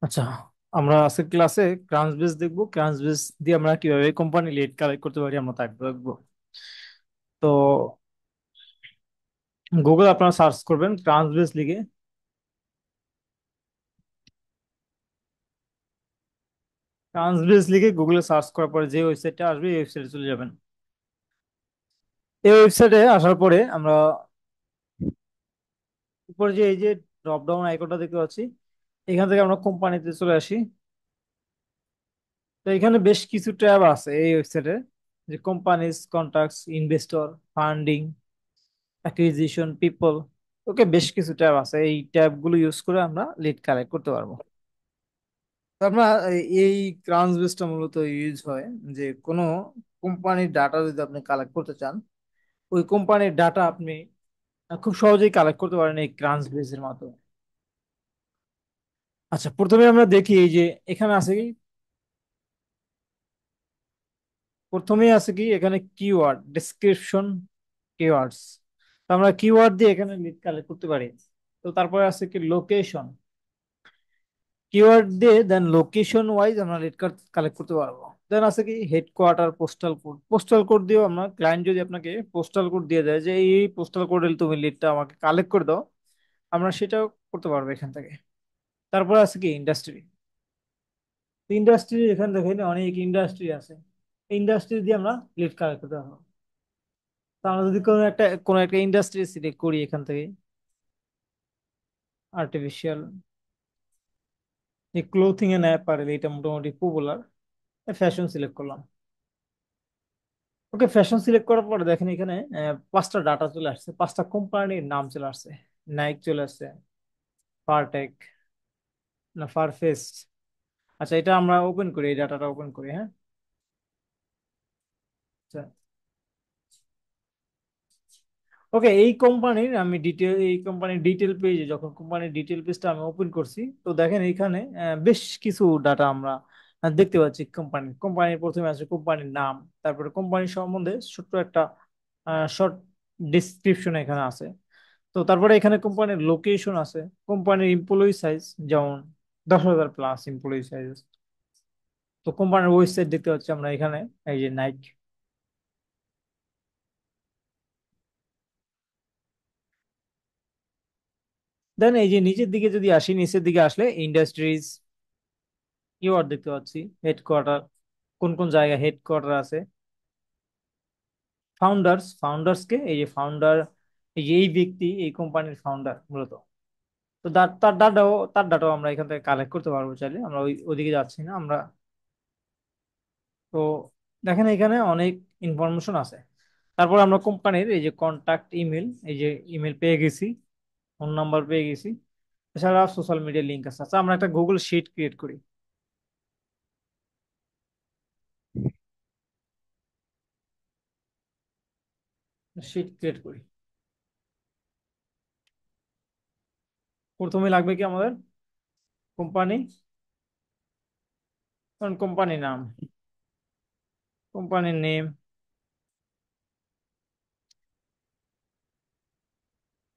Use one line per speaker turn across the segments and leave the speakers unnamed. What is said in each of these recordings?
আচ্ছা, আমরা আজকের ক্লাসে ক্রাঞ্চ বেস দেখবো। ক্রাঞ্চ বেস দিয়ে আমরা কিভাবে কোম্পানি লিড কালেক্ট করতে পারি আমরা তা দেখবো। তো গুগল আপনারা সার্চ করবেন ক্রাঞ্চ বেস লিখে। ক্রাঞ্চ বেস লিখে গুগলে সার্চ করার পরে যে ওয়েবসাইটটা আসবে এই ওয়েবসাইটে চলে যাবেন। এই ওয়েবসাইটে আসার পরে আমরা উপরে যে এই যে ড্রপ ডাউন আইকনটা দেখতে পাচ্ছি, এখান থেকে আমরা কোম্পানিতে চলে আসি। তো এখানে বেশ কিছু ট্যাব আছে এই ওয়েবসাইটে, যে companies, contacts, investor, funding, acquisition, people. Okay, বেশ কিছু ট্যাব আছে, এই ট্যাব গুলো ইউজ করে আমরা লিড কালেক্ট করতে পারবো। তো আমরা এই ক্রাঞ্চ বেসটা মূলত ইউজ হয় যে কোনো কোম্পানির ডাটা যদি আপনি কালেক্ট করতে চান, ওই কোম্পানির ডাটা আপনি খুব সহজেই কালেক্ট করতে পারেন এই ক্রাঞ্চ বেসের মাধ্যমে। আচ্ছা, প্রথমে আমরা দেখি এই যে এখানে আছে কি, প্রথমেই আছে কি এখানে কিওয়ার্ড ডেসক্রিপশন, কিওয়ার্ডস। তো আমরা কিওয়ার্ড দিয়ে এখানে লিড কালেক্ট করতে পারি। তো তারপরে আছে কি লোকেশন, কিওয়ার্ড দিয়ে দেন লোকেশন ওয়াইজ আমরা রেট কার্ড কালেক্ট করতে পারবো। দেন আছে কি headquarter, postal code. Postal code দিয়েও আমরা, ক্লায়েন্ট যদি আপনাকে পোস্টাল কোড দিয়ে দেয় যে এই পোস্টাল কোডে তুমি লিডটা আমাকে কালেক্ট করে দাও, আমরা সেটাও করতে পারবো এখান থেকে। তারপরে আছে কি ইন্ডাস্ট্রি। ইন্ডাস্ট্রি এখানে দেখেন অনেক ইন্ডাস্ট্রি আছে, ইন্ডাস্ট্রি দিয়ে আমরা লিড কালেক্ট করতে পারবো। তো আমরা যদি কোনো একটা ইন্ডাস্ট্রি সিলেক্ট করি এখান থেকে, আর্টিফিশিয়াল, এই ক্লোথিং এর অ্যাপারেল, এটা মোটামুটি পপুলার, ফ্যাশন সিলেক্ট করলাম। ওকে, ফ্যাশন সিলেক্ট করার পরে দেখেন এখানে পাঁচটা ডাটা চলে আসছে, পাঁচটা কোম্পানির নাম চলে আসছে। নাইক চলে আসছে, ফারটেক, না ফারফেস্ট। আচ্ছা, এটা আমরা ওপেন করি, এই ডাটাটা ওপেন করি, হ্যাঁ। আচ্ছা, ওকে, এই কোম্পানির ডিটেল পেজে, যখন কোম্পানির ডিটেল পেজটা আমি ওপেন করছি, তো দেখেন এখানে বেশ কিছু ডাটা আমরা দেখতে পাচ্ছি। কোম্পানির প্রথমে আছে কোম্পানির নাম, তারপরে কোম্পানির সম্বন্ধে ছোট্ট একটা শর্ট ডিসক্রিপশন এখানে আছে। তো তারপরে এখানে কোম্পানির লোকেশন আছে, কোম্পানির এমপ্লয়ি সাইজ, যেমন 10,000 প্লাস এমপ্লয়ি সাইজ। তো কোম্পানির ওয়েবসাইট দেখতে পাচ্ছি আমরা এখানে, এই যে নাইক। দেন এই যে নিচের দিকে যদি আসি, নিচের দিকে আসলে ইন্ডাস্ট্রিজ কিওয়ার্ড দেখতে পাচ্ছি, হেডকোয়ার্টার, কোন কোন জায়গায় হেডকোয়ার্টার আছে। ফাউন্ডার্স কে, এই যে ফাউন্ডার, এই যে এই ব্যক্তি এই কোম্পানির ফাউন্ডার মূলত। তো তার ডাটাও আমরা এখান থেকে কালেক্ট করতে পারবো চাইলে, আমরা ওইদিকে যাচ্ছি না আমরা। তো দেখেন এখানে অনেক ইনফরমেশন আছে। তারপর আমরা কোম্পানির এই যে কন্টাক্ট ইমেল, এই যে ইমেল পেয়ে গেছি, ফোন নাম্বার পেয়ে গেছি। এছাড়া সোশ্যাল মিডিয়া লিঙ্ক আছে। আচ্ছা, আমরা একটা গুগল শিট ক্রিয়েট করি, শিট ক্রিয়েট করি। প্রথমে লাগবে কি আমাদের কোম্পানি, কারণ কোম্পানি নাম, কোম্পানির নেম,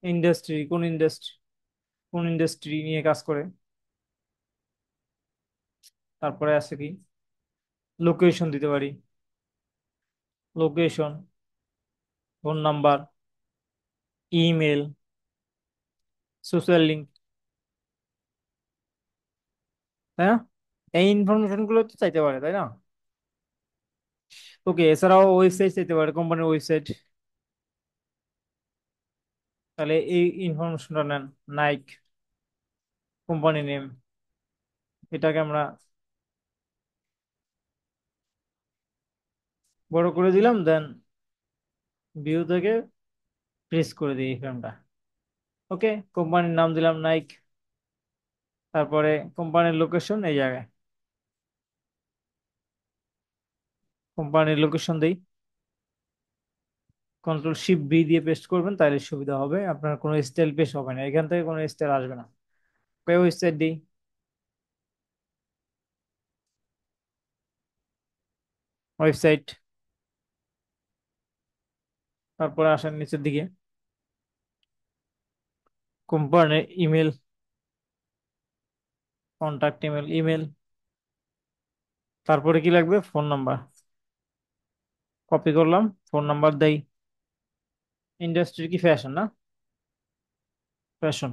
ইন্ডাস্ট্রি, কোন ইন্ডাস্ট্রি নিয়ে কাজ করে। তারপরে আছে কি লোকেশন দিতে পারি, location, phone number, email, social link, তাই না? এই ইনফরমেশন গুলো তো চাইতে পারে, তাই না? ওকে, এছাড়াও ওয়েবসাইট চাইতে পারে, কোম্পানির ওয়েবসাইট। তাহলে এই ইনফরমেশনটা নেন, নাইক, কোম্পানি নেম, এটাকে আমরা বড় করে দিলাম। দেন ভিউ থেকে প্রেস করে দিই এই ফ্রেমটা। ওকে, কোম্পানির নাম দিলাম নাইক, তারপরে কোম্পানির লোকেশন এই জায়গায়, কোম্পানির লোকেশন দিই। কন্ট্রোল শিফট ভি দিয়ে পেস্ট করবেন, তাহলে সুবিধা হবে, আপনার কোনো স্টাইল পেস্ট হবে না, এখান থেকে কোনো স্টাইল আসবে না। ওয়েবসাইট দিই, ওয়েবসাইট। তারপরে আসেন নিচের দিকে, কোম্পানির ইমেল, কন্ট্যাক্ট ইমেল, ইমেল, তারপরে কি লাগবে? Phone number. কপি করলাম, ফোন নাম্বার দেই। ইন্ডাস্ট্রি কি ফ্যাশন না? ফ্যাশন।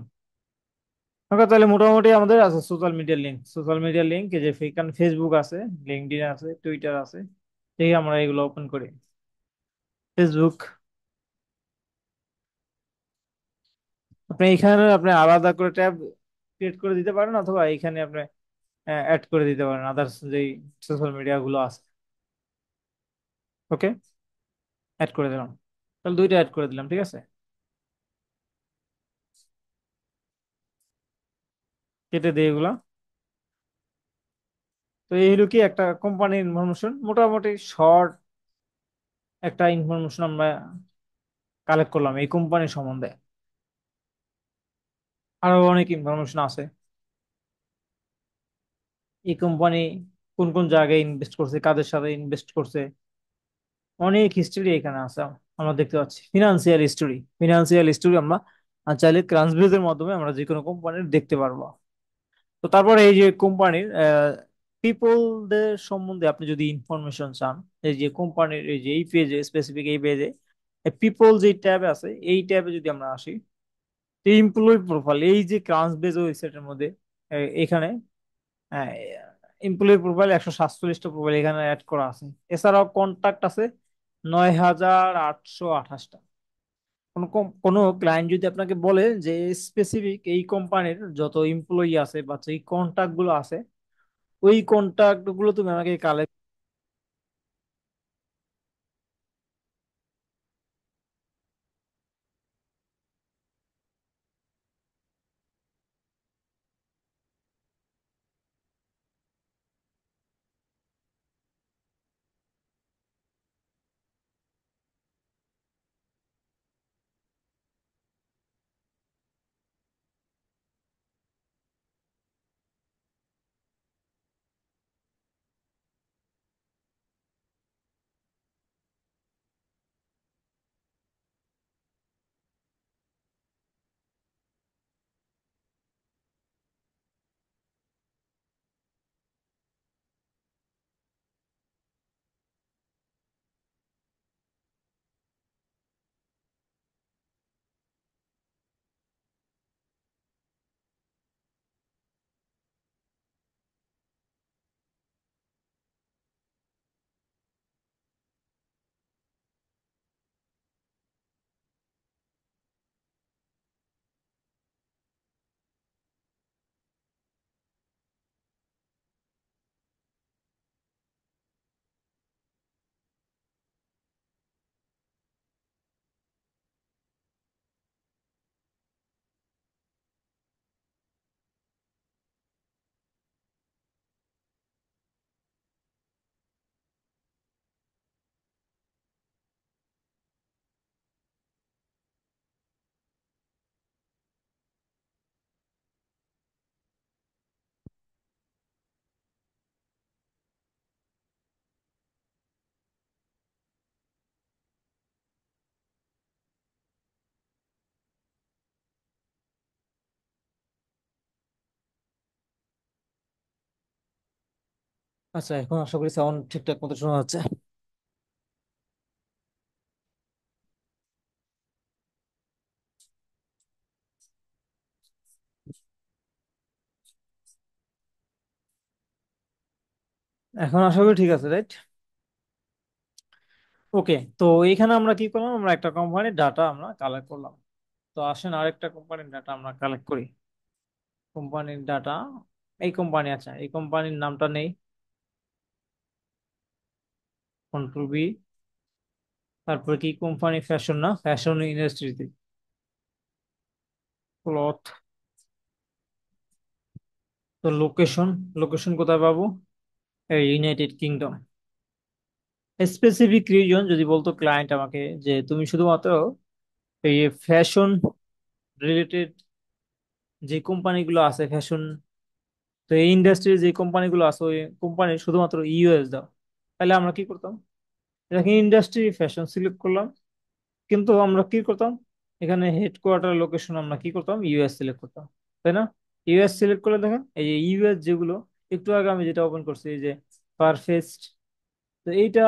ওকে, তাহলে মোটামুটি আমাদের আছে সোশ্যাল মিডিয়ার লিঙ্ক। সোশ্যাল মিডিয়ার লিঙ্ক এই যে ফেসবুক আছে, লিঙ্কডইন আছে, টুইটার আছে। দেখি আমরা এগুলো ওপেন করি। ফেসবুক। আপনি এখানে আপনি আলাদা করে ট্যাব ক্রিয়েট করে দিতে পারেন, অথবা এখানে আপনি অ্যাড করে দিতে পারেন আদার্স যেই সোশ্যাল মিডিয়া গুলো আছে। ওকে, অ্যাড করে দিলাম। তাহলে দুইটা অ্যাড করে দিলাম, ঠিক আছে। কেটে দিয়ে এগুলা। তো এই হলো কি একটা কোম্পানির ইনফরমেশন, মোটামুটি শর্ট একটা ইনফরমেশন আমরা কালেক্ট করলাম এই কোম্পানির সম্বন্ধে। আরো অনেক ইনফরমেশন আছে। এই কোম্পানি কোন কোন জায়গায় ইনভেস্ট করছে, কাদের সাথে ইনভেস্ট করছে, অনেক হিস্ট্রি এখানে আছে। আমরা দেখতে পাচ্ছি ফিনান্সিয়াল হিস্টোরি। ফিনান্সিয়াল হিস্টোরি আমরা চাইলে ক্রান্সবেজের মাধ্যমে আমরা যে কোনো কোম্পানির দেখতে পারবো। তো তারপরে এই যে কোম্পানির পিপলদের সম্বন্ধে আপনি যদি ইনফরমেশন চান, এই যে কোম্পানির এই যে এই পেজে, স্পেসিফিক এই পেজে পিপল যে ট্যাবে আছে, এই ট্যাবে যদি আমরা আসি, এমপ্লয়ি প্রোফাইল এই যে ক্রান্সবেজ ওয়েবসাইটের মধ্যে এখানে এমপ্লয়ি প্রোফাইল 147টা প্রোফাইল এখানে অ্যাড করা আছে। এছাড়াও কন্টাক্ট আছে 9828টা। কোনো ক্লায়েন্ট যদি আপনাকে বলে যে স্পেসিফিক এই কোম্পানির যত এমপ্লয়ি আছে বা এই কন্টাক্ট গুলো আছে, ওই কন্টাক্ট গুলো তুমি আমাকে কালেক্ট। আচ্ছা, এখন আশা করি সাউন্ড ঠিকঠাক মতো শোনা যাচ্ছে। এখন আশা করি ঠিক আছে, রাইট? ওকে, তো এইখানে আমরা কি করলাম, আমরা একটা কোম্পানির ডাটা আমরা কালেক্ট করলাম। তো আসেন আরেকটা কোম্পানির ডাটা আমরা কালেক্ট করি। কোম্পানির ডাটা, এই কোম্পানি, আচ্ছা এই কোম্পানির নামটা নেই। Control B. তারপরে কি কোম্পানি? ফ্যাশন না? ফ্যাশন ইন্ডাস্ট্রিতে ক্লথ। তো লোকেশন, লোকেশন কোথায় পাবো? এই ইউনাইটেড কিংডম। স্পেসিফিক রিজন যদি বলতো ক্লায়েন্ট আমাকে যে তুমি শুধুমাত্র এই ফ্যাশন রিলেটেড যে কোম্পানিগুলো আছে, ফ্যাশন, তো এই ইন্ডাস্ট্রির যে কোম্পানিগুলো আছে ওই কোম্পানি শুধুমাত্র ইউএস দাও, তাহলে আমরা কি করতাম? এখানে ইন্ডাস্ট্রি ফ্যাশন সিলেক্ট করলাম, কিন্তু আমরা কি করতাম, এখানে হেডকোয়ার্টার লোকেশন আমরা কি করতাম? ইউএস সিলেক্ট করতাম, তাই না? ইউএস সিলেক্ট করলে দেখেন এই যে ইউএস যেগুলো, একটু আগে আমি যেটা ওপেন করছি এই যে পারফেক্ট, তো এইটা,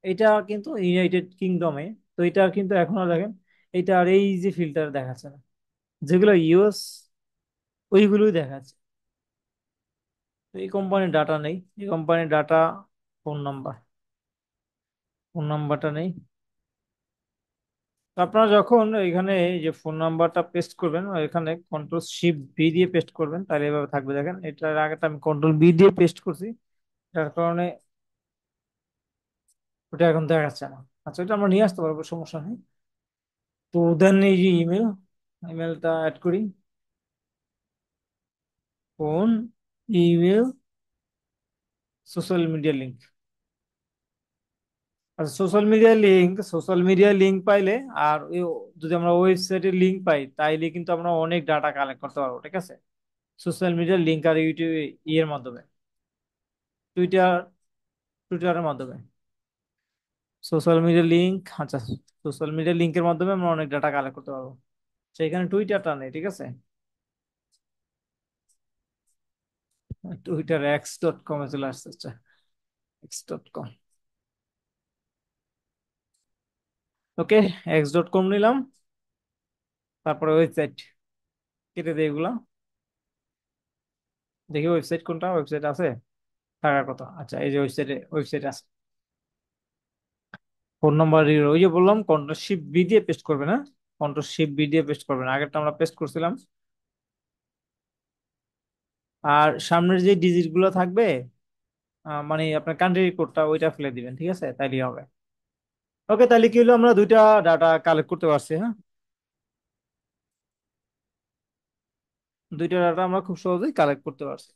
এটা কিন্তু ইউনাইটেড কিংডমে। তো এটা কিন্তু এখনো দেখেন এটা আর এই যে ফিল্টার দেখাচ্ছে না, যেগুলো ইউএস ওইগুলোই দেখাচ্ছে। তো এই কোম্পানির ডাটা নেই, এই কোম্পানির ডাটা, ফোন নাম্বার, ফোন নাম্বারটা নেই। তো আপনারা যখন এখানে এই যে ফোন নাম্বারটা পেস্ট করবেন, এখানে কন্ট্রোল শিফট বি দিয়ে পেস্ট করবেন, তাহলে এভাবে থাকবে। দেখেন এটার আগে আমি কন্ট্রোল বি দিয়ে পেস্ট করছি, যার কারণে ওটা এখন দেখাচ্ছে না। আচ্ছা, এটা আমরা নিয়ে আসতে পারবো, সমস্যা নেই। তো দেন এই যে ইমেল, ইমেলটা অ্যাড করি, phone, email, social media link. আচ্ছা, সোশ্যাল মিডিয়া লিঙ্ক পাইলে আর যদি আমরা ওয়েবসাইটের লিঙ্ক পাই তাইলে কিন্তু আমরা অনেক ডাটা কালেক্ট করতে পারবো, ঠিক আছে। সোশ্যাল মিডিয়ার লিঙ্ক আর ইউটিউব ইয়ের মাধ্যমে, টুইটার, টুইটারের মাধ্যমে সোশ্যাল মিডিয়া লিঙ্ক। আচ্ছা, সোশ্যাল মিডিয়া লিঙ্কের মাধ্যমে আমরা অনেক ডাটা কালেক্ট করতে পারবো। সেখানে টুইটারটা নেই, ঠিক আছে। টুইটার x.com-এ চলে আসছে। আচ্ছা, x.com, ওকে, x.com নিলাম। তারপরে ওয়েবসাইট, কেটে দিই এগুলা। দেখি ওয়েবসাইট কোনটা, ওয়েবসাইট আছে থাকার কথা। আচ্ছা, এই যে ওয়েবসাইট আছে। ফোন নাম্বার, ওই যে বললাম কন্ট্রোল শিফট বি দিয়ে পেস্ট করবে না, কন্ট্রোল শিফট বি দিয়ে পেস্ট করবেন, আগেরটা আমরা পেস্ট করছিলাম। আর সামনের যে ডিজিট গুলো থাকবে, মানে আপনার কান্ট্রি কোডটা ওইটা ফেলে দিবেন, ঠিক আছে, তাইলেই হবে। ওকে, তাহলে কি হলো, আমরা দুইটা ডাটা কালেক্ট করতে পারছি, হ্যাঁ। দুইটা ডাটা আমরা খুব সহজেই কালেক্ট করতে পারছি।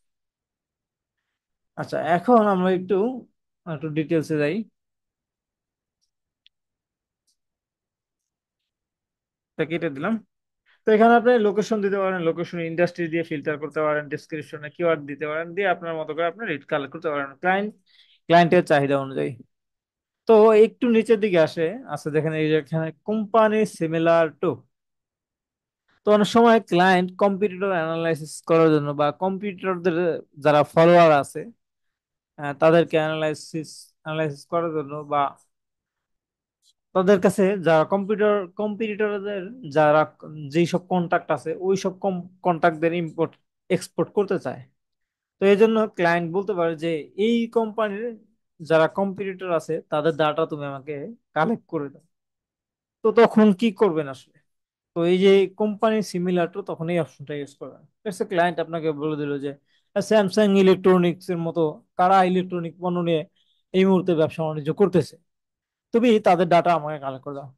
আচ্ছা, এখন আমরা একটু একটু ডিটেলসে যাই। তা কেটে দিলাম। তো এখানে আপনি লোকেশন দিতে পারেন, লোকেশন ইন্ডাস্ট্রি দিয়ে ফিল্টার করতে পারেন, ডেসক্রিপশনে কিওয়ার্ড দিতে পারেন, দিয়ে আপনার মতো করে আপনি রেট কালেক্ট করতে পারেন ক্লায়েন্টের চাহিদা অনুযায়ী। তো একটু নিচের দিকে আসে, আছে দেখেন এই যে এখানে কোম্পানি সিমিলার টু। তো অনেক সময় ক্লায়েন্ট কম্পিটিটর অ্যানালাইসিস করার জন্য বা কম্পিটিটরদের যারা ফলোয়ার আছে, তাদেরকে অ্যানালাইসিস করার জন্য, বা তাদের কাছে যারা কম্পিটিটরদের যারা যেই সব কন্টাক্ট আছে ওই সব কন্টাক্টদের ইম্পোর্ট এক্সপোর্ট করতে চায়। তো এই জন্য ক্লায়েন্ট বলতে পারে যে এই কোম্পানির যারা কম্পিটিটর আছে তাদের ডাটা তুমি আমাকে কালেক্ট করে দাও। তো তখন কি করবেন আসলে? তো এই যে কোম্পানি সিমিলার টু, তখন এই অপশনটা ইউজ করবেন। ক্লায়েন্ট আপনাকে বলে দিল যে স্যামসাং ইলেকট্রনিক্স এর মতো কারা ইলেকট্রনিক পণ্য নিয়ে এই মুহূর্তে ব্যবসা বাণিজ্য করতেছে, তুমি তাদের ডাটা আমাকে কালেক্ট করে দাও।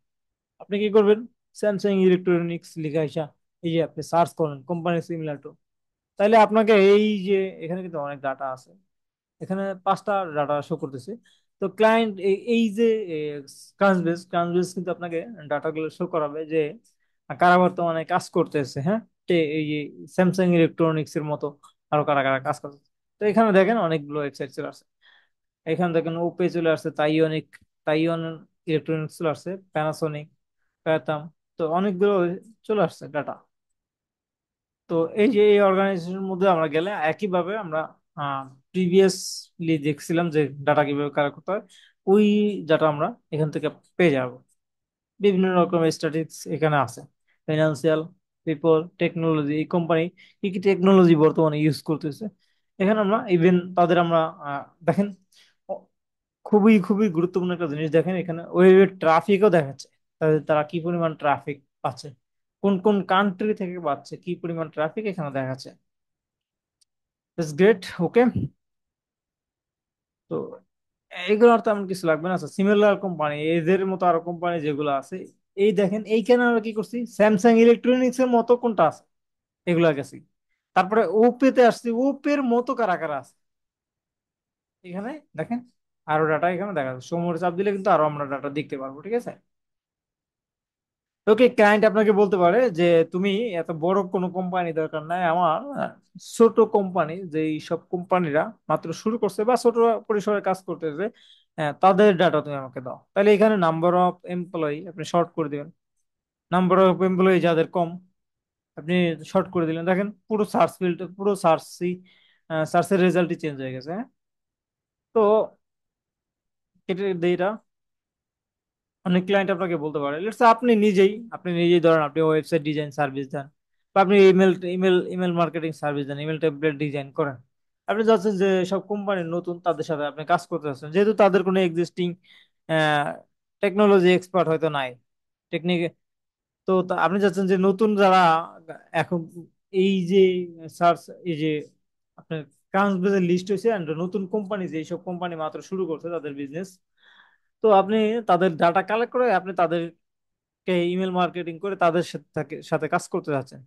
আপনি কি করবেন? স্যামসাং ইলেকট্রনিক্স লিখে আসা, এই যে আপনি সার্চ করেন কোম্পানি সিমিলার টু, তাইলে আপনাকে এই যে এখানে কিন্তু অনেক ডাটা আছে, এখানে 5টা ডাটা শো করতেছে। তো ক্লায়েন্ট এই যে ক্রাঞ্চবেস কিন্তু আপনাকে ডাটাগুলো শো করাবে যে কারা বর্তমানে কাজ করতেছে, হ্যাঁ। এই যে স্যামসাং ইলেকট্রনিক্স এর মতো আরো কারা কারা কাজ করতেছে। তো এখানে দেখেন অনেকগুলো ওয়েবসাইট চলে আসছে। এখানে দেখেন ওপে চলে আসছে, তাইওয়ান ইলেকট্রনিক্স চলে আসছে, প্যানাসোনিক, পেতাম। তো অনেকগুলো চলে আসছে ডাটা। তো এই যে এই অর্গানাইজেশনের মধ্যে আমরা গেলে একইভাবে আমরা প্রিভিয়াসলি দেখছিলাম যে ডাটা কিভাবে কালেক্ট করতে হয়, ওই ডাটা আমরা এখান থেকে পেয়ে যাব। বিভিন্ন রকমের স্ট্যাটিস্টিক্স এখানে আছে, ফিনান্সিয়াল, পিপল, টেকনোলজি, এই কোম্পানি কি কি টেকনোলজি বর্তমানে ইউজ করতেছে। এখানে আমরা ইভেন তাদের আমরা দেখেন, ও- খুবই খুবই গুরুত্বপূর্ণ একটা জিনিস দেখেন, এখানে ওয়েবের ট্রাফিকও দেখাচ্ছে, তারা কি পরিমাণ ট্রাফিক পাচ্ছে, কোন কোন কান্ট্রি থেকে পাচ্ছে, কি পরিমাণ ট্রাফিক এখানে দেখাচ্ছে। গ্রেট, ওকে। তো এইগুলো আর তেমন কিছু লাগবে না। আচ্ছা, সিমিলার কোম্পানি এদের মতো আরো কোম্পানি যেগুলো আছে, এই দেখেন এইখানে আমরা কি করছি, স্যামসাং ইলেকট্রনিক্স এর মতো কোনটা আছে এগুলা গেছি। তারপরে ওপেতে আসছি, ওপের মতো কারা কারা আছে এখানে দেখেন, আরো ডাটা এখানে দেখা যাচ্ছে। সময় চাপ দিলে কিন্তু আরো আমরা ডাটা দেখতে পারবো, ঠিক আছে। ওকে, ক্লায়েন্ট আপনাকে বলতে পারে যে তুমি এত বড় কোনো কোম্পানি দরকার নাই আমার, ছোট কোম্পানি, যেই সব কোম্পানিরা মাত্র শুরু করছে বা ছোট পরিসরে কাজ করতেছে, তাদের ডাটা তুমি আমাকে দাও। তাহলে এখানে নাম্বার অফ এমপ্লয়ি আপনি শর্ট করে দিবেন, নাম্বার অফ এমপ্লয়ি যাদের কম আপনি শর্ট করে দিলেন, দেখেন পুরো সার্চ ফিল্ড, পুরো সার্চের রেজাল্টই চেঞ্জ হয়ে গেছে, হ্যাঁ। তো কেটে দিই এটা। অনেক ক্লায়েন্ট আপনাকে বলতে পারে, লেটস আপনি নিজেই ধরেন আপনি ওয়েবসাইট ডিজাইন সার্ভিস দেন, বা আপনি ইমেল মার্কেটিং সার্ভিস দেন, ইমেল টেমপ্লেট ডিজাইন করেন। আপনি যাচ্ছেন যে সব কোম্পানি নতুন, তাদের সাথে আপনি কাজ করতে যাচ্ছেন, যেহেতু তাদের কোনো এক্সিস্টিং টেকনোলজি এক্সপার্ট হয়তো নাই, টেকনিক। তো আপনি যাচ্ছেন যে নতুন যারা এখন এই যে সার্চ, এই যে আপনার কাজ বেজে লিস্ট হয়েছে and নতুন কোম্পানি, যে এইসব কোম্পানি মাত্র শুরু করছে তাদের বিজনেস, তো আপনি তাদের ডাটা কালেক্ট করে আপনি তাদেরকে ইমেল মার্কেটিং করে তাদের সাথে সাথে কাজ করতে যাচ্ছেন।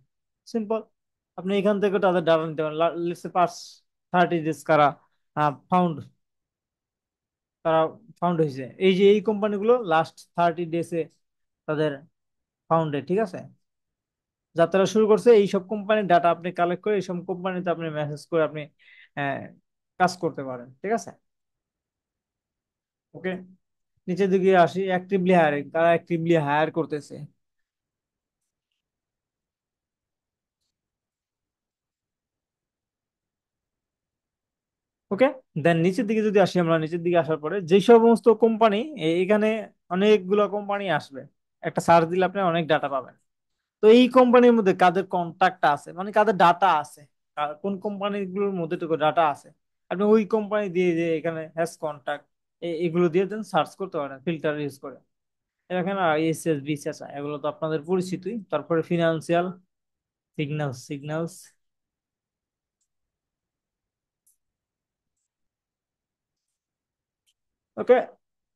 সিম্পল। আপনি এখান থেকে তাদের ডাটা নিতে পারেন, লেটস সে পার্স 30 ডেজ কারা ফাউন্ড, তারা ফাউন্ড হয়েছে, এই যে এই কোম্পানিগুলো লাস্ট 30 ডেজে তাদের ফাউন্ডে, ঠিক আছে, যাত্রা শুরু করছে, এই সব কোম্পানির ডাটা আপনি কালেক্ট করে এই সব কোম্পানিতে আপনি মেসেজ করে আপনি আহ, কাজ করতে পারেন, ঠিক আছে। ওকে, নিচের দিকে আসি, অ্যাক্টিভলি হায়ারিং, তারা অ্যাক্টিভলি হায়ার করতেছে। ওকে, দেন নিচের দিকে যদি আসি, আমরা নিচের দিকে আসার পরে যেই সমস্ত কোম্পানি, এখানে অনেকগুলো কোম্পানি আসবে, একটা সার্চ দিলে আপনি অনেক ডাটা পাবেন। তো এই কোম্পানির মধ্যে কাদের কন্টাক্ট আছে, মানে কাদের ডাটা আছে, কোন কোম্পানিগুলোর মধ্যে তো ডাটা আছে, আপনি ওই কোম্পানি দিয়ে যে এখানে হ্যাজ কন্টাক্ট, এগুলো দিয়ে দেন সার্চ করতে পারেন ফিল্টার ইউজ করে। এখানে এসএস বিসিএস এগুলো তো আপনাদের পরিচিতই, তারপরে ফিনান্সিয়াল, সিগন্যালস। ওকে,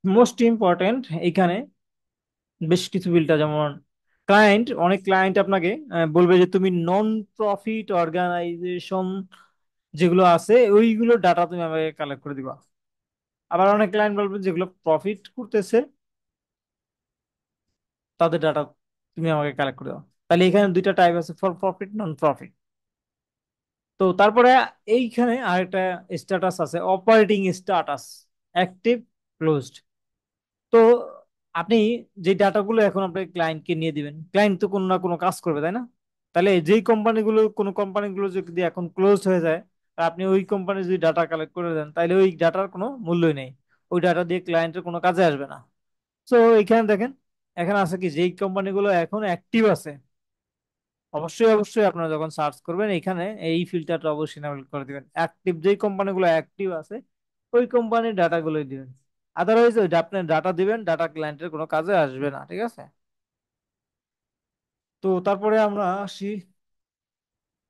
মোস্ট ইম্পর্টেন্ট এখানে বেশ কিছু ফিল্টার, যেমন অনেক ক্লায়েন্ট আপনাকে বলবে যে তুমি নন প্রফিট অর্গানাইজেশন যেগুলো আছে ওইগুলো ডাটা তুমি আমাকে কালেক্ট করে দিবা। আবার অনেক ক্লায়েন্ট বলবে যেগুলো প্রফিট করতেছে তাদের ডাটা তুমি আমাকে কালেক্ট করে দাও। তাহলে এখানে দুইটা টাইপ আছে, ফর প্রফিট, নন প্রফিট। তো তারপরে এইখানে আরেকটা স্ট্যাটাস আছে, অপারেটিং স্ট্যাটাস, অ্যাক্টিভ, ক্লোজড। তো আপনি যে ডাটাগুলো এখন আপনি ক্লায়েন্টকে নিয়ে দিবেন, ক্লায়েন্ট তো কোনো না কোনো কাজ করবে, তাই না? তাহলে যেই কোম্পানিগুলো, কোনো কোম্পানিগুলো যদি এখন ক্লোজ হয়ে যায়, আর আপনি ওই কোম্পানি যদি ডাটা কালেক্ট করে দেন, তাহলে ওই ডাটার কোনো মূল্যই নেই, ওই ডাটা দিয়ে ক্লায়েন্টের কোনো কাজে আসবে না। তো এখানে দেখেন, এখানে আছে কি, যেই কোম্পানিগুলো এখন অ্যাক্টিভ আছে, অবশ্যই আপনারা যখন সার্চ করবেন এখানে এই ফিল্টারটা অবশ্যই enable করে দিবেন, অ্যাক্টিভ যেই কোম্পানিগুলো অ্যাক্টিভ আছে ওই কোম্পানির ডাটাগুলোই দিবেন। আদারওয়াইজ ওই আপনার ডাটা দিবেন, ডাটা ক্লায়েন্টের কোনো কাজে আসবে না, ঠিক আছে। তো তারপরে আমরা আসি,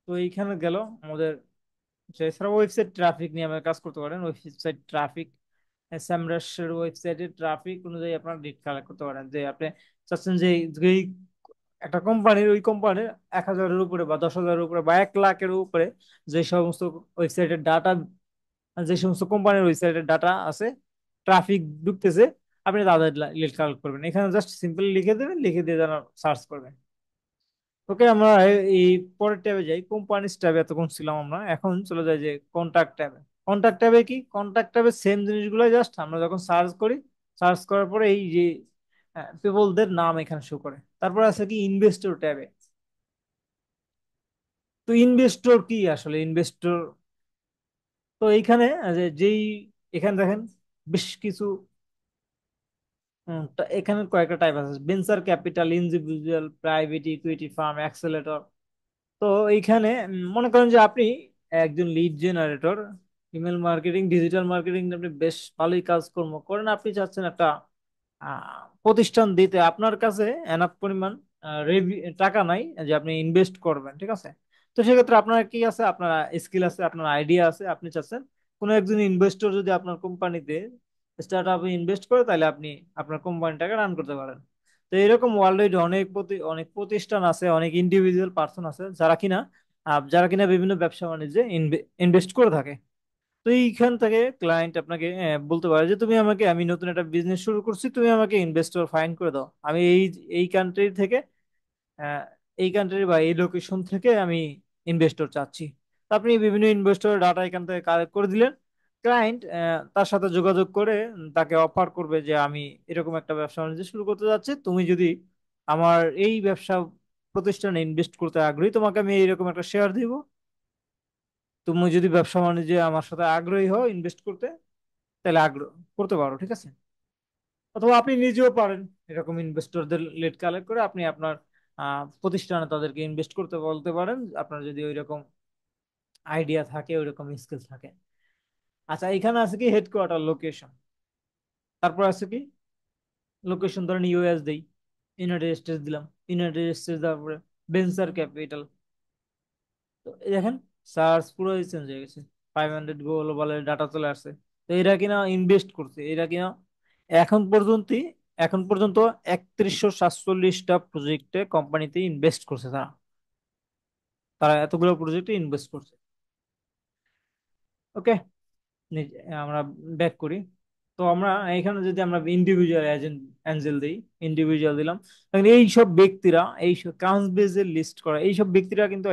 তো এইখানে গেল আমাদের, এছাড়া ওয়েবসাইট ট্রাফিক নিয়ে আমরা কাজ করতে পারেন, ওয়েবসাইট ট্রাফিক, স্যামরাসের ওয়েবসাইটের ট্রাফিক অনুযায়ী আপনারা ডেটা কালেক্ট করতে পারেন, যে আপনি চাচ্ছেন যে এই একটা কোম্পানির, ওই কোম্পানির 1,000-এর উপরে বা 10,000-এর উপরে বা 1 লাখের উপরে যে সমস্ত ওয়েবসাইটের ডাটা, যে সমস্ত কোম্পানির ওয়েবসাইটের ডাটা আছে, ট্রাফিক ঢুকতেছে, আপনি তাদের লিস্ট কালেক্ট করবেন, এখানে জাস্ট সিম্পলি লিখে দেবেন, লিখে দিয়ে যারা সার্চ করবেন। ওকে, আমরা এই পরের ট্যাবে যাই, কোম্পানিজ ট্যাবে এতক্ষণ ছিলাম আমরা, এখন চলে যাই যে কন্টাক্ট ট্যাবে। কন্টাক্ট ট্যাবে কি, কন্টাক্ট ট্যাবে সেম জিনিসগুলো, জাস্ট আমরা যখন সার্চ করি, সার্চ করার পরে এই যে পিপলদের নাম এখানে শো করে। তারপর আছে কি ইনভেস্টর ট্যাবে। তো ইনভেস্টর কি আসলে, ইনভেস্টর, তো এইখানে যেই, এখানে দেখেন বেশ কিছু, এখানে কয়েকটা টাইপ আছে, venture capital, individual, private equity farm, accelerator. তো এইখানে মনে করেন যে আপনি একজন lead generator, email marketing, digital marketing আপনি বেশ ভালোই কাজকর্ম করেন, আপনি চাচ্ছেন একটা প্রতিষ্ঠান দিতে, আপনার কাছে এনাফ পরিমাণ টাকা নাই যে আপনি ইনভেস্ট করবেন, ঠিক আছে। তো সেক্ষেত্রে আপনার কি আছে, আপনার স্কিল আছে, আপনার আইডিয়া আছে, আপনি চাচ্ছেন কোনো একজন ইনভেস্টর যদি আপনার কোম্পানিতে স্টার্ট আপে ইনভেস্ট করে, তাহলে আপনি আপনার কোম্পানিটাকে রান করতে পারেন। তো এরকম ওয়ার্ল্ড অনেক প্রতিষ্ঠান আছে, অনেক ইন্ডিভিজুয়াল পার্সন আছে যারা কিনা বিভিন্ন ব্যবসা বাণিজ্যে ইনভেস্ট করে থাকে। তো এইখান থেকে ক্লায়েন্ট আপনাকে বলতে পারে যে তুমি আমাকে, আমি নতুন একটা বিজনেস শুরু করছি, তুমি আমাকে ইনভেস্টর ফাইন্ড করে দাও, আমি এই কান্ট্রি থেকে, আহ, এই কান্ট্রি বা এই লোকেশন থেকে আমি ইনভেস্টর চাচ্ছি। তো আপনি বিভিন্ন ইনভেস্টর ডাটা এখান থেকে কালেক্ট করে দিলেন, ক্লায়েন্ট তার সাথে যোগাযোগ করে তাকে অফার করবে যে আমি এরকম একটা ব্যবসা বাণিজ্য শুরু করতে যাচ্ছি, তুমি যদি আমার এই ব্যবসা প্রতিষ্ঠানে ইনভেস্ট করতে আগ্রহী, তোমাকে আমি এইরকম একটা শেয়ার দিব। তুমি যদি ব্যবসা বাণিজ্যে আমার সাথে আগ্রহী হও ইনভেস্ট করতে, তাহলে আগ্রহ করতে পারো, ঠিক আছে। অথবা আপনি নিজেও পারেন এরকম ইনভেস্টরদের লিড কালেক্ট করে আপনি আপনার প্রতিষ্ঠানে তাদেরকে ইনভেস্ট করতে বলতে পারেন, আপনার যদি ওইরকম আইডিয়া থাকে, ওইরকম স্কিল থাকে। আচ্ছা, এখানে আছে কি হেডকোয়ার্টার লোকেশন, তারপর আছে কি লোকেশন, ধরেন ইউএস দেই, ইউনাইটেড স্টেটস দিলাম, ইউনাইটেড স্টেটস, তারপরে ভেঞ্চার ক্যাপিটাল। তো এই দেখেন সার্চ পুরো চেঞ্জ হয়ে গেছে, 500 গ্লোবালের ডাটা চলে আসছে। তো এরা কিনা ইনভেস্ট করছে, এরা কিনা এখন পর্যন্ত এখন পর্যন্ত 3147টা প্রজেক্টে কোম্পানিতে ইনভেস্ট করছে তারা। তারা এতগুলো প্রজেক্টে ইনভেস্ট করছে। ওকে, আমরা ব্যাক করি। তো আমরা এখানে যদি আমরা ইন্ডিভিজুয়াল অ্যাঞ্জেল দিই, ইন্ডিভিজুয়াল দিলাম, তখন এই সব ব্যক্তিরা, এই কাউন্স বেজে লিস্ট করা এই সব ব্যক্তিরা কিন্তু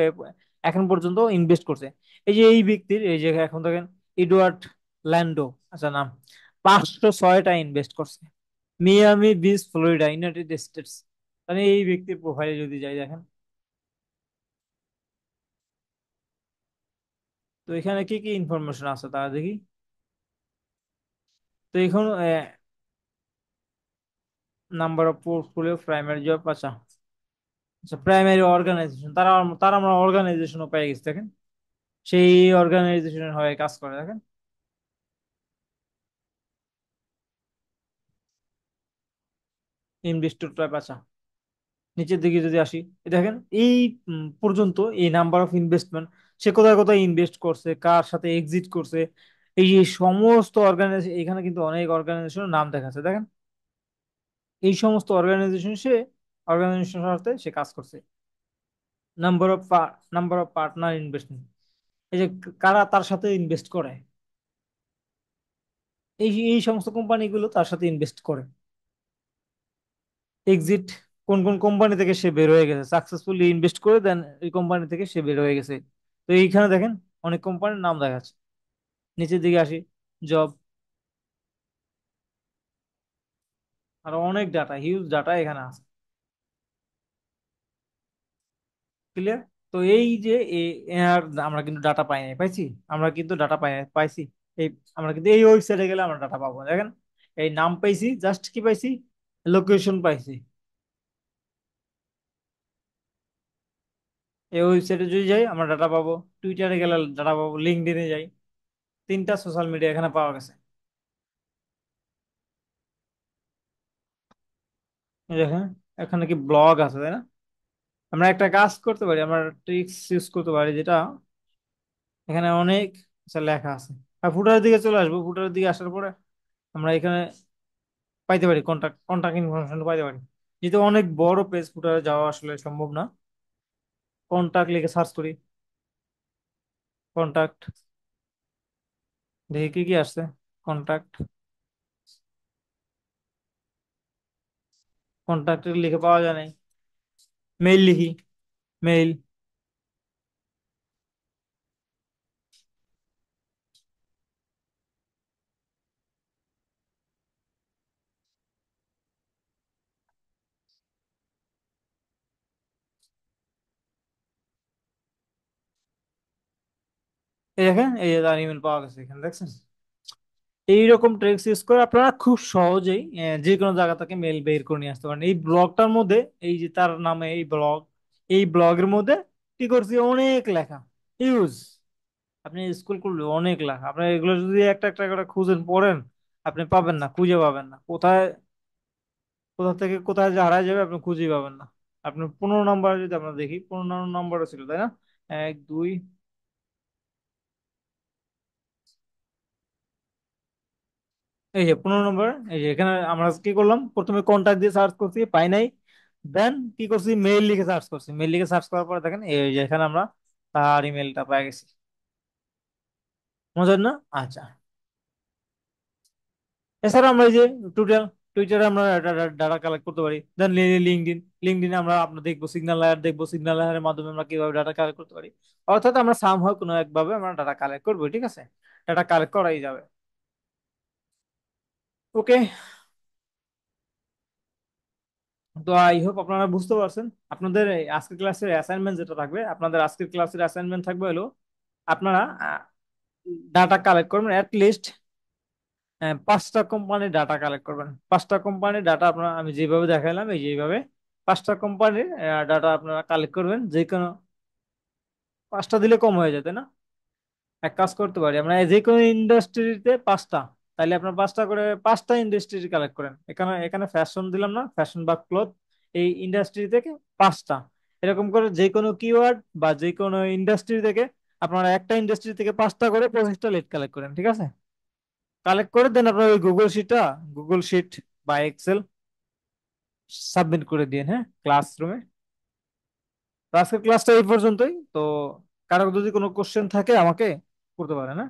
এখন পর্যন্ত ইনভেস্ট করছে। এই যে এই ব্যক্তির, এই যে এখন দেখেন এডওয়ার্ড ল্যান্ডো, আচ্ছা নাম, 506টা ইনভেস্ট করছে Miami beach, Florida, United states. তাহলে এই ব্যক্তির প্রোফাইলে যদি যাই দেখেন, তো এখানে কি কি ইনফরমেশন আছে তারা দেখি। তো এখন number of portfolio, primary job, আচ্ছা আচ্ছা প্রাইমারি অর্গানাইজেশন, তারা তারা আমরা অর্গানাইজেশনও পেয়ে গেছি দেখেন, সেই অর্গানাইজেশনের হয়ে কাজ করে দেখেন। ইনভেস্টর টাইপ, আচ্ছা নিচের দিকে যদি আসি, এই দেখেন এই পর্যন্ত এই নাম্বার অফ ইনভেস্টমেন্ট, সে কোথায় কোথায় ইনভেস্ট করছে, কার সাথে এক্সিট করছে, এই যে সমস্ত অর্গানাইজেশন, এখানে কিন্তু অনেক অর্গানাইজেশনের নাম দেখাচ্ছে দেখেন। এই সমস্ত অর্গানাইজেশনের সাথে সে কাজ করছে। Number of number of partner investment, এই যে কারা তার সাথে ইনভেস্ট করে, এই এই সমস্ত কোম্পানিগুলো তার সাথে ইনভেস্ট করে। এক্সিট, কোন কোন কোম্পানি থেকে সে বের হয়ে গেছে, সাকসেসফুলি ইনভেস্ট করে দেন এই কোম্পানি থেকে সে বের হয়ে গেছে। তো এইখানে দেখেন অনেক কোম্পানির নাম দেখাচ্ছে। নিচের দিকে আসি, জব, আর অনেক ডাটা, হিউজ ডাটা এখানে আছে। ক্লিয়ার? তো এই যে এর আমরা কিন্তু ডাটা পাই নাই, পাইছি, আমরা কিন্তু ডাটা পাই নাই, পাইছি। এই আমরা কিন্তু এই ওয়েবসাইটে গেলে আমরা ডাটা পাবো দেখেন। এই নাম পাইছি, জাস্ট কি পাইছি, লোকেশন পাইছি। এই ওয়েবসাইটে যদি যাই আমরা ডাটা পাবো, টুইটারে গেলে ডাটা পাবো, লিঙ্কডইনে যাই, তিনটা সোশ্যাল মিডিয়া এখানে পাওয়া গেছে। এই দেখেন এখানে কি ব্লগ আছে, তাই না? আমরা একটা কাজ করতে পারি, আমরা ট্রিক্স ইউজ করতে পারি, যেটা এখানে অনেক আচ্ছা লেখা আছে। আর ফুটারের দিকে চলে আসবো, ফুটারের দিকে আসার পরে আমরা এখানে পাইতে পারি কন্টাক্ট কন্টাক্ট ইনফরমেশন পাইতে পারি। যেহেতু অনেক বড় পেজ, ফুটারে যাওয়া আসলে সম্ভব না। কন্টাক্ট লিখে সার্চ করি, কন্টাক্ট, দেখি কি কি আসছে। কন্টাক্ট, কন্টাক্ট লিখে পাওয়া যায় নাই। মেইল লিখি, মেইল, এই দেখেন এই যে তার ইমেল পাওয়া গেছে এখানে দেখছেন। এইরকম ট্রিক্স ইউজ করে আপনারা খুব সহজেই যে কোনো জায়গা থেকে মেল বের করে নিয়ে আসতে পারেন। এই ব্লগটার মধ্যে, এই যে তার নামে এই ব্লগ, এই ব্লগের মধ্যে কি করছি, অনেক লেখা ইউজ, আপনি স্কুল করলে অনেক লেখা, আপনি এগুলো যদি একটা একটা করে খুঁজেন পড়েন, আপনি পাবেন না, খুঁজে পাবেন না, কোথায় কোথা থেকে কোথায় যে হারায় যাবে আপনি খুঁজেই পাবেন না। আপনি 15 নম্বরে যদি আমরা দেখি, 15 নম্বরে ছিল তাই না, 1 2, এই যে 15 নম্বর, এই যে এখানে আমরা কি করলাম, প্রথমে কন্টাক্ট দিয়ে সার্চ করছি, পাই নাই, দেন কি করছি, মেইল লিখে সার্চ করছি, মেইল লিখে সার্চ করার পরে দেখেন এই যে এখানে আমরা তার ইমেলটা পেয়ে গেছি। মজার না? আচ্ছা, এছাড়া আমরা এই যে টুইটার, টুইটারে আমরা ডাটা কালেক্ট করতে পারি, দেন লিঙ্কডিন, লিঙ্কডিনে আমরা আপনার দেখবো সিগন্যাল লেয়ার, দেখবো সিগন্যাল লেয়ারের মাধ্যমে আমরা কিভাবে ডাটা কালেক্ট করতে পারি। অর্থাৎ আমরা সাম হয় কোনো একভাবে আমরা ডাটা কালেক্ট করবো, ঠিক আছে, ডাটা কালেক্ট করাই যাবে। ওকে, তো আই হোপ আপনারা বুঝতে পারছেন। আপনাদের এই আজকের ক্লাসের অ্যাসাইনমেন্ট যেটা থাকবে, আপনাদের আজকের ক্লাসের অ্যাসাইনমেন্ট থাকবে হলো আপনারা ডাটা কালেক্ট করবেন লিস্ট 5টা কোম্পানির ডাটা কালেক্ট করবেন। 5টা কোম্পানির ডাটা আপনারা, আমি যেভাবে দেখাইলাম এই যেভাবে 5টা কোম্পানির ডাটা আপনারা কালেক্ট করবেন। যে কোনো 5টা দিলে কম হয়ে যায়, তাই না? এক কাজ করতে পারি আমরা, যে কোনো ইন্ডাস্ট্রিতে 5টা, তাইলে আপনার 5টা করে 5টা ইন্ডাস্ট্রি কালেক্ট করেন। এখানে এখানে ফ্যাশন দিলাম না, ফ্যাশন বা ক্লথ, এই ইন্ডাস্ট্রি থেকে 5টা। এরকম করে যে কোনো কিওয়ার্ড বা যে কোনো ইন্ডাস্ট্রি থেকে আপনারা একটা ইন্ডাস্ট্রি থেকে 5টা করে 25টা লিড কালেক্ট করেন, ঠিক আছে? কালেক্ট করে দেন আপনার ওই গুগল শিট বা এক্সেল সাবমিট করে দিন, হ্যাঁ, ক্লাসরুমে। তো আজকের ক্লাসটা এই পর্যন্তই। তো কারো যদি কোনো কোশ্চেন থাকে আমাকে করতে পারে না।